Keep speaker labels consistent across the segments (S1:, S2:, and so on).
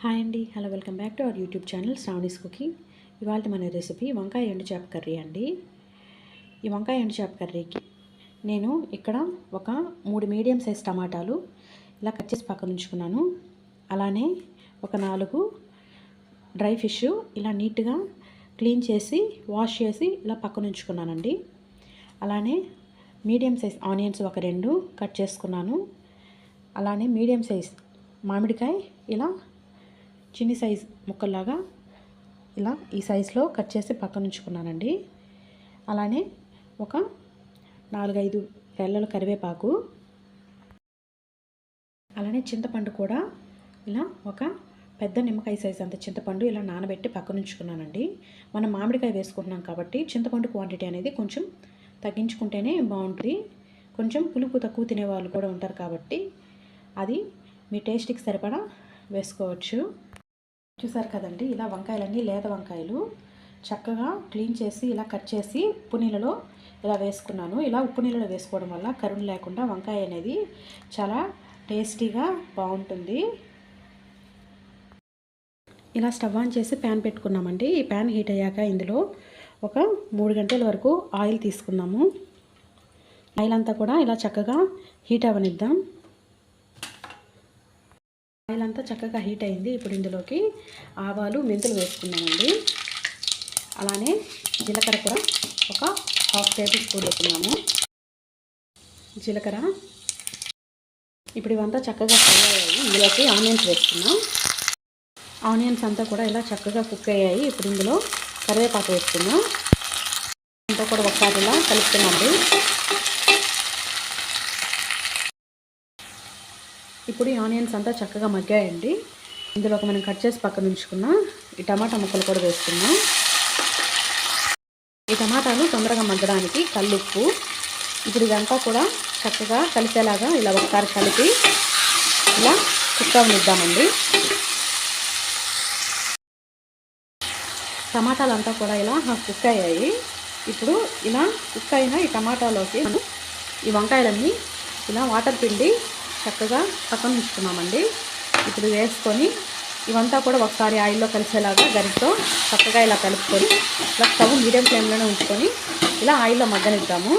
S1: Hi అండి, hello, welcome back to our YouTube channel Sravani's cooking. ఇవాళ మన రెసిపీ వంకాయ ఎండు చేప కర్రీ అండి. ఈ వంకాయ ఎండు చేప కర్రీకి నేను ఇక్కడ ఒక 3 మీడియం సైజ్ టమాటాలు ఇలా కట్ చేసి పక్కన ఉంచుకున్నాను. అలానే ఒక 4 డ్రై ఫిష్ ఇలా నీట్గా క్లీన్ చేసి వాష్ చేసి ఇలా పక్కన ఉంచుకున్నానండి. అలానే మీడియం సైజ్ ఆనియన్స్ ఒక 2 కట్ చేసుకున్నాను. అలానే మీడియం సైజ్ మామిడికాయ ఇలా చిన్ని సైజ్ ముక్కల్లాగా ఇలా ఈ సైజులో కట్ చేసి పక్కన ఉంచుకున్నానండి. అలానే ఒక 4-5 రెల్లల కరివేపాకు, అలానే చింతపండు కూడా ఇలా ఒక పెద్ద నిమ్మకాయ సైజ్ అంత చింతపండు ఇలా నానబెట్టి పక్కన ఉంచుకున్నానండి. మనం మామిడికాయ వేసుకుంటున్నాం కాబట్టి చింతపండు క్వాంటిటీ అనేది కొంచెం తగ్గించుకుంటేనే బాగుంటుంది. కొంచెం పులుపు తక్కువ తినేవాళ్ళు కూడా ఉంటారు కాబట్టి అది మీ టేస్ట్కి సరిపడా వేసుకోవచ్చు. చూసారు కదండి, ఇలా వంకాయలన్నీ లేత వంకాయలు చక్కగా క్లీన్ చేసి ఇలా కట్ చేసి ఉప్పు నీళ్ళలో ఇలా వేసుకున్నాను. ఇలా ఉప్పు నీళ్ళలో వేసుకోవడం వల్ల కరుణ లేకుండా వంకాయ అనేది చాలా టేస్టీగా బాగుంటుంది. ఇలా స్టవ్ ఆన్ చేసి ప్యాన్ పెట్టుకున్నామండి. ఈ ప్యాన్ హీట్ అయ్యాక ఇందులో ఒక 3 గంటల వరకు ఆయిల్ తీసుకున్నాము. ఆయిల్ అంతా కూడా ఇలా చక్కగా హీట్ అవ్వనిద్దాం. ఆయిల్ అంతా చక్కగా హీట్ అయింది. ఇప్పుడు ఇందులోకి ఆవాలు, మెంతులు వేసుకున్నామండి. అలానే జీలకర్ర కూడా ఒక 1/2 టేబుల్ స్పూన్ వేసుకున్నాము. జీలకర్ర ఇప్పుడు ఇవంతా చక్కగా ఫ్రై అయ్యాయి. ఇందులోకి ఆనియన్స్ వేసుకున్నాం. ఆనియన్స్ అంతా కూడా ఇలా చక్కగా కుక్ అయ్యాయి. ఇప్పుడు ఇందులో కరివేపాకు వేసుకున్నాం. అంతా కూడా ఒకసారి ఇలా కలుపుతున్నామండి. ఇప్పుడు ఈ ఆనియన్స్ అంతా చక్కగా మగ్గాయండి. ఇందులోకి మనం కట్ చేసి పక్కన ఉంచుకున్న ఈ టమాటా ముక్కలు కూడా వేసుకున్నాం. ఈ టమాటాలు తొందరగా మగ్గడానికి కల్లుప్పు. ఇప్పుడు ఇదంతా కూడా చక్కగా కలిసేలాగా ఇలా ఒకసారి కలిపి ఇలా కుక్ అవనిద్దామండి. టమాటాలు అంతా కూడా ఇలా కుక్ అయ్యాయి. ఇప్పుడు ఇలా కుక్ అయిన ఈ టమాటాలోకి మనం ఈ వంకాయలన్నీ ఇలా వాటర్ పిండి చక్కగా పక్కన ఉంచుకున్నామండి. ఇప్పుడు వేసుకొని ఇవంతా కూడా ఒకసారి ఆయిల్లో కలిసేలాగా గరిటతో చక్కగా ఇలా కలుపుకొని ఇలా స్టవ్ మీడియం ఫ్లేమ్లోనే ఉంచుకొని ఇలా ఆయిల్లో మగ్గనిద్దాము.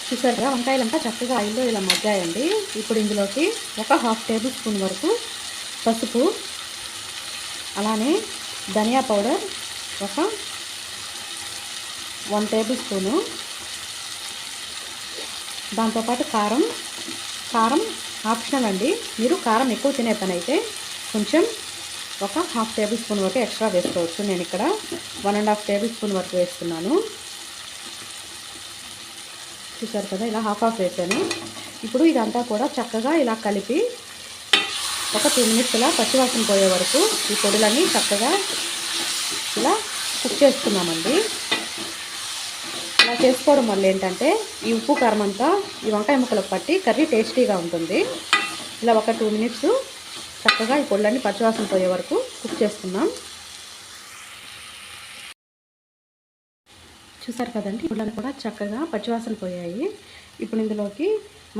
S1: చూసారు కదా, వంకాయలంతా చక్కగా ఆయిల్లో ఇలా మగ్గాయండి. ఇప్పుడు ఇందులోకి ఒక 1/2 టేబుల్ స్పూన్ వరకు పసుపు, అలానే ధనియా పౌడర్ ఒక 1 టేబుల్ స్పూను, దాంతోపాటు కారం ఆప్షనల్ అండి. మీరు కారం ఎక్కువ తినే పని అయితే కొంచెం ఒక 1/2 టేబుల్ స్పూన్ వరకు ఎక్స్ట్రా వేసుకోవచ్చు. నేను ఇక్కడ 1.5 టేబుల్ స్పూన్ వరకు వేస్తున్నాను. చూసారు కదా, ఇలా హాఫ్ వేసాను. ఇప్పుడు ఇదంతా కూడా చక్కగా ఇలా కలిపి ఒక 2 మినిట్స్ ఇలా పచ్చివాసన పోయే వరకు ఈ పొడులన్నీ చక్కగా ఇలా కుక్ చేసుకున్నామండి. ఇలా చేసుకోవడం వల్ల ఏంటంటే ఈ ఉప్పు కారం అంతా ఈ వంకాయ ముక్కలకు పట్టి కర్రీ టేస్టీగా ఉంటుంది. ఇలా ఒక 2 మినిట్స్ చక్కగా ఈ పొడులన్నీ పచ్చివాసన పోయే వరకు కుక్ చేసుకున్నాం. చూసారు కదండి, పొడులన్నీ కూడా చక్కగా పచ్చివాసన పోయాయి. ఇప్పుడు ఇందులోకి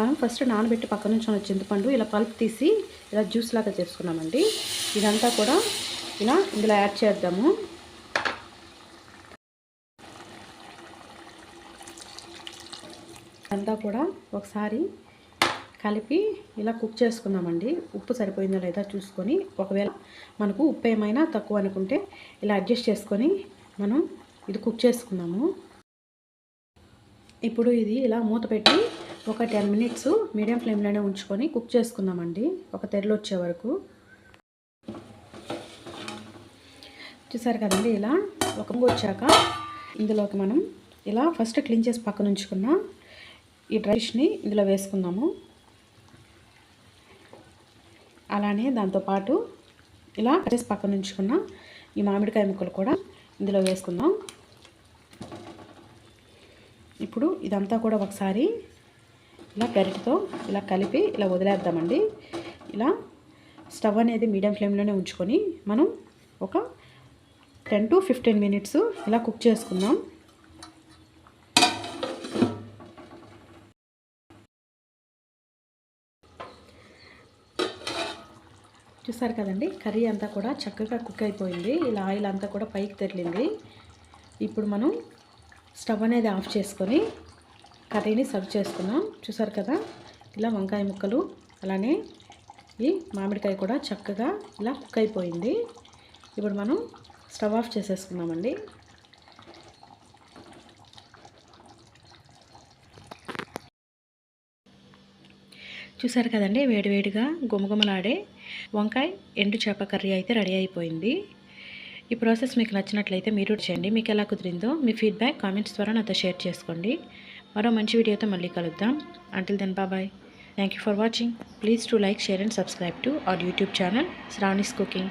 S1: మనం ఫస్ట్ నానబెట్టి పక్క నుంచి ఉన్న చింతపండు ఇలా పల్ప్ తీసి ఇలా జ్యూస్ లాగా చేసుకున్నామండి. ఇదంతా కూడా ఇలా ఇందులో యాడ్ చేద్దాము. అంతా కూడా ఒకసారి కలిపి ఇలా కుక్ చేసుకుందామండి. ఉప్పు సరిపోయిందో లేదా చూసుకొని, ఒకవేళ మనకు ఉప్పు ఏమైనా తక్కువ అనుకుంటే ఇలా అడ్జస్ట్ చేసుకొని మనం ఇది కుక్ చేసుకున్నాము. ఇప్పుడు ఇది ఇలా మూత పెట్టి ఒక 10 మినిట్స్ మీడియం ఫ్లేమ్లోనే ఉంచుకొని కుక్ చేసుకుందామండి, ఒక తెరలు వచ్చే వరకు. చూసారు కదండి, ఇలా ఒక వచ్చాక ఇందులోకి మనం ఇలా ఫస్ట్ క్లీన్ చేసి పక్కన ఉంచుకున్న ఈ డ్రై ఫిష్ని ఇందులో వేసుకుందాము. అలానే దాంతోపాటు ఇలా చేసి పక్కన ఉంచుకున్న ఈ మామిడికాయ ముక్కలు కూడా ఇందులో వేసుకుందాం. ఇప్పుడు ఇదంతా కూడా ఒకసారి ఇలా గరిటతో ఇలా కలిపి ఇలా వదిలేద్దామండి. ఇలా స్టవ్ అనేది మీడియం ఫ్లేమ్లోనే ఉంచుకొని మనం ఒక 10 to 15 మినిట్స్ ఇలా కుక్ చేసుకుందాం. చూసారు కదండి, కర్రీ అంతా కూడా చక్కగా కుక్ అయిపోయింది. ఇలా ఆయిల్ అంతా కూడా పైకి తెరిలింది. ఇప్పుడు మనం స్టవ్ అనేది ఆఫ్ చేసుకొని కర్రీని సర్వ్ చేసుకున్నాం. చూసారు కదా, ఇలా వంకాయ ముక్కలు అలానే ఈ మామిడికాయ కూడా చక్కగా ఇలా కుక్ అయిపోయింది. ఇప్పుడు మనం స్టవ్ ఆఫ్ చేసేసుకున్నామండి. చూసారు కదండి, వేడివేడిగా గుమగుమలాడే వంకాయ ఎండు చేప కర్రీ అయితే రెడీ అయిపోయింది. ఈ ప్రాసెస్ మీకు నచ్చినట్లయితే మీరు చేయండి. మీకు ఎలా కుదిరిందో మీ ఫీడ్బ్యాక్ కామెంట్స్ ద్వారా నాతో షేర్ చేసుకోండి. మరో మంచి వీడియోతో మళ్ళీ కలుద్దాం. Until then bye. Thank you for watching. Please do like, share and subscribe to our YouTube channel Shravani's Cooking.